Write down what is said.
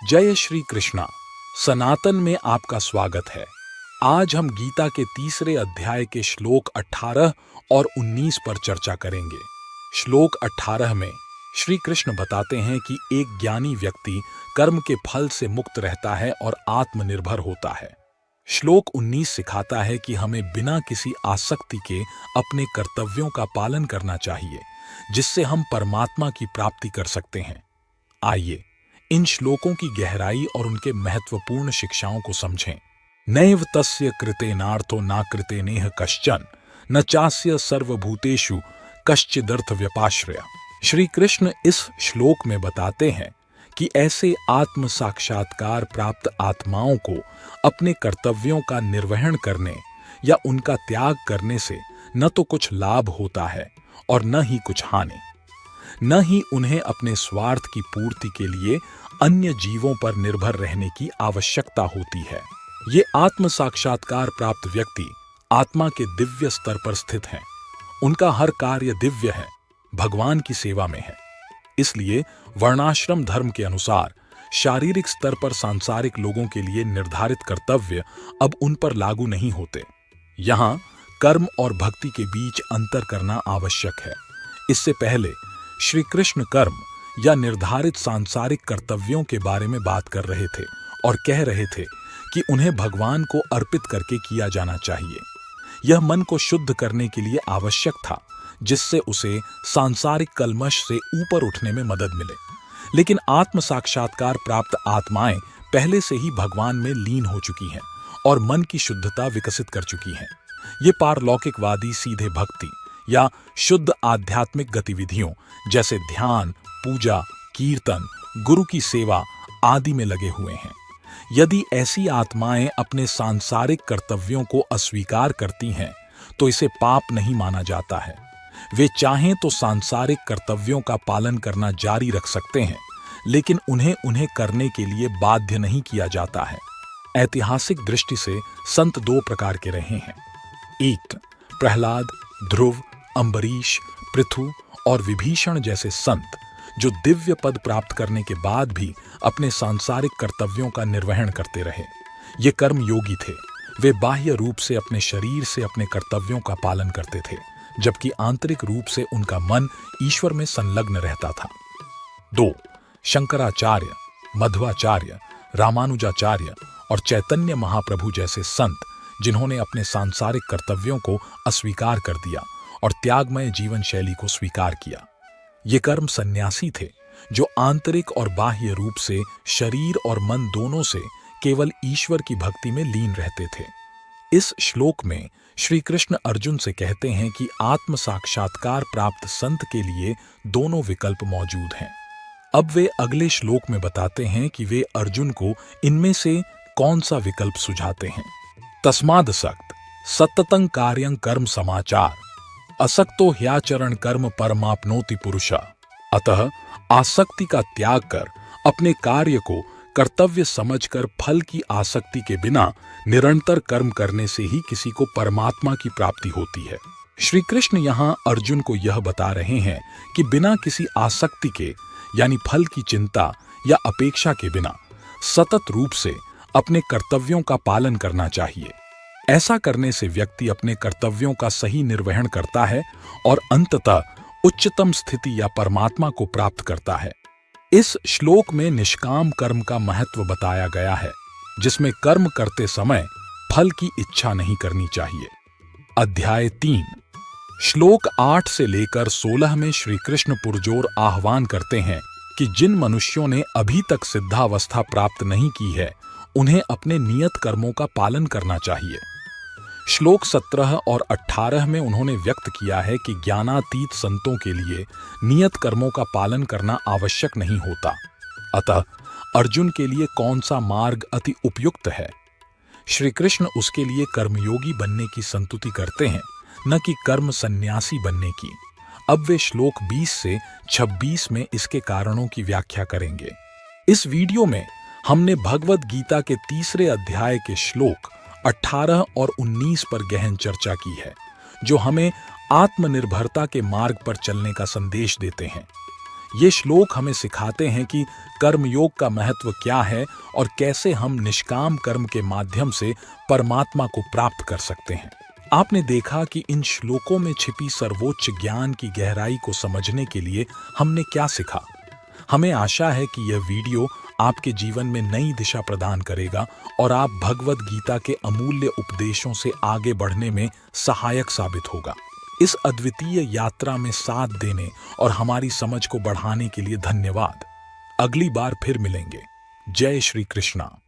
जय श्री कृष्णा। सनातन में आपका स्वागत है। आज हम गीता के तीसरे अध्याय के श्लोक 18 और 19 पर चर्चा करेंगे। श्लोक 18 में श्री कृष्ण बताते हैं कि एक ज्ञानी व्यक्ति कर्म के फल से मुक्त रहता है और आत्मनिर्भर होता है। श्लोक 19 सिखाता है कि हमें बिना किसी आसक्ति के अपने कर्तव्यों का पालन करना चाहिए, जिससे हम परमात्मा की प्राप्ति कर सकते हैं। आइए इन श्लोकों की गहराई और उनके महत्वपूर्ण शिक्षाओं को समझें। नैव तस्य कृतेनार्थो न कृतेनेह कश्चन न चास्य सर्वभूतेषु कश्चिदर्थ व्यपाश्रय। श्री कृष्ण इस श्लोक में बताते हैं कि ऐसे आत्म साक्षात्कार प्राप्त आत्माओं को अपने कर्तव्यों का निर्वहन करने या उनका त्याग करने से न तो कुछ लाभ होता है और न ही कुछ हानि। न ही उन्हें अपने स्वार्थ की पूर्ति के लिए अन्य जीवों पर निर्भर रहने की आवश्यकता होती है। ये आत्म साक्षात्कार प्राप्त व्यक्ति आत्मा के दिव्य स्तर पर स्थित हैं। उनका हर कार्य दिव्य है, भगवान की सेवा में है। इसलिए वर्णाश्रम धर्म के अनुसार शारीरिक स्तर पर सांसारिक लोगों के लिए निर्धारित कर्तव्य अब उन पर लागू नहीं होते। यहाँ कर्म और भक्ति के बीच अंतर करना आवश्यक है। इससे पहले श्री कृष्ण कर्म या निर्धारित सांसारिक कर्तव्यों के बारे में बात कर रहे थे और कह रहे थे कि उन्हें भगवान को अर्पित करके किया जाना चाहिए। यह मन को शुद्ध करने के लिए आवश्यक था, जिससे उसे सांसारिक कलमश से ऊपर उठने में मदद मिले। लेकिन आत्म साक्षात्कार प्राप्त आत्माएं पहले से ही भगवान में लीन हो चुकी हैं और मन की शुद्धता विकसित कर चुकी हैं। ये पारलौकिकवादी सीधे भक्ति या शुद्ध आध्यात्मिक गतिविधियों जैसे ध्यान, पूजा, कीर्तन, गुरु की सेवा आदि में लगे हुए हैं। यदि ऐसी आत्माएं अपने सांसारिक कर्तव्यों को अस्वीकार करती हैं, तो इसे पाप नहीं माना जाता है। वे चाहें तो सांसारिक कर्तव्यों का पालन करना जारी रख सकते हैं, लेकिन उन्हें करने के लिए बाध्य नहीं किया जाता है। ऐतिहासिक दृष्टि से संत दो प्रकार के रहे हैं। एक, प्रहलाद, ध्रुव, अम्बरीश, पृथु और विभीषण जैसे संत जो दिव्य पद प्राप्त करने के बाद भी अपने सांसारिक कर्तव्यों का निर्वहन करते रहे। ये कर्म योगी थे। वे बाह्य रूप से अपने शरीर से अपने कर्तव्यों का पालन करते थे, जबकि आंतरिक रूप से उनका मन ईश्वर में संलग्न रहता था। 2, शंकराचार्य, मध्वाचार्य, रामानुजाचार्य और चैतन्य महाप्रभु जैसे संत जिन्होंने अपने सांसारिक कर्तव्यों को अस्वीकार कर दिया और त्यागमय जीवन शैली को स्वीकार किया। ये कर्म सन्यासी थे जो आंतरिक और बाह्य रूप से शरीर और मन दोनों से केवल ईश्वर की भक्ति में लीन रहते थे। इस श्लोक में श्री कृष्ण अर्जुन से कहते हैं कि आत्म साक्षात्कार प्राप्त संत के लिए दोनों विकल्प मौजूद हैं। अब वे अगले श्लोक में बताते हैं कि वे अर्जुन को इनमें से कौन सा विकल्प सुझाते हैं। तस्मादसक्त सततं कार्यं कर्म समाचार असक्तो ह्याचरण कर्म परमाप्नोति पुरुषा। अतः आसक्ति का त्याग कर अपने कार्य को कर्तव्य समझकर फल की आसक्ति के बिना निरंतर कर्म करने से ही किसी को परमात्मा की प्राप्ति होती है। श्री कृष्ण यहाँ अर्जुन को यह बता रहे हैं कि बिना किसी आसक्ति के यानी फल की चिंता या अपेक्षा के बिना सतत रूप से अपने कर्तव्यों का पालन करना चाहिए। ऐसा करने से व्यक्ति अपने कर्तव्यों का सही निर्वहन करता है और अंततः उच्चतम स्थिति या परमात्मा को प्राप्त करता है। इस श्लोक में निष्काम कर्म का महत्व बताया गया है, जिसमें कर्म करते समय फल की इच्छा नहीं करनी चाहिए। अध्याय 3, श्लोक 8 से लेकर 16 में श्री कृष्ण पुरजोर आह्वान करते हैं कि जिन मनुष्यों ने अभी तक सिद्धावस्था प्राप्त नहीं की है, उन्हें अपने नियत कर्मों का पालन करना चाहिए। श्लोक 17 और 18 में उन्होंने व्यक्त किया है कि ज्ञानातीत संतों के लिए नियत कर्मों का पालन करना आवश्यक नहीं होता। अतः अर्जुन के लिए कौन सा मार्ग अति उपयुक्त है? श्री कृष्ण उसके लिए कर्मयोगी बनने की संतुति करते हैं, न कि कर्म सन्यासी बनने की। अब वे श्लोक 20 से 26 में इसके कारणों की व्याख्या करेंगे। इस वीडियो में हमने भगवद गीता के तीसरे अध्याय के श्लोक 18 और 19 पर गहन चर्चा की है, जो हमें आत्मनिर्भरता के मार्ग पर चलने का संदेश देते हैं। ये श्लोक हमें सिखाते हैं कि कर्मयोग का महत्व क्या है और कैसे हम निष्काम कर्म के माध्यम से परमात्मा को प्राप्त कर सकते हैं। आपने देखा कि इन श्लोकों में छिपी सर्वोच्च ज्ञान की गहराई को समझने के लिए हमने क्या सीखा। हमें आशा है कि यह वीडियो आपके जीवन में नई दिशा प्रदान करेगा और आप भगवद गीता के अमूल्य उपदेशों से आगे बढ़ने में सहायक साबित होगा। इस अद्वितीय यात्रा में साथ देने और हमारी समझ को बढ़ाने के लिए धन्यवाद। अगली बार फिर मिलेंगे। जय श्री कृष्णा।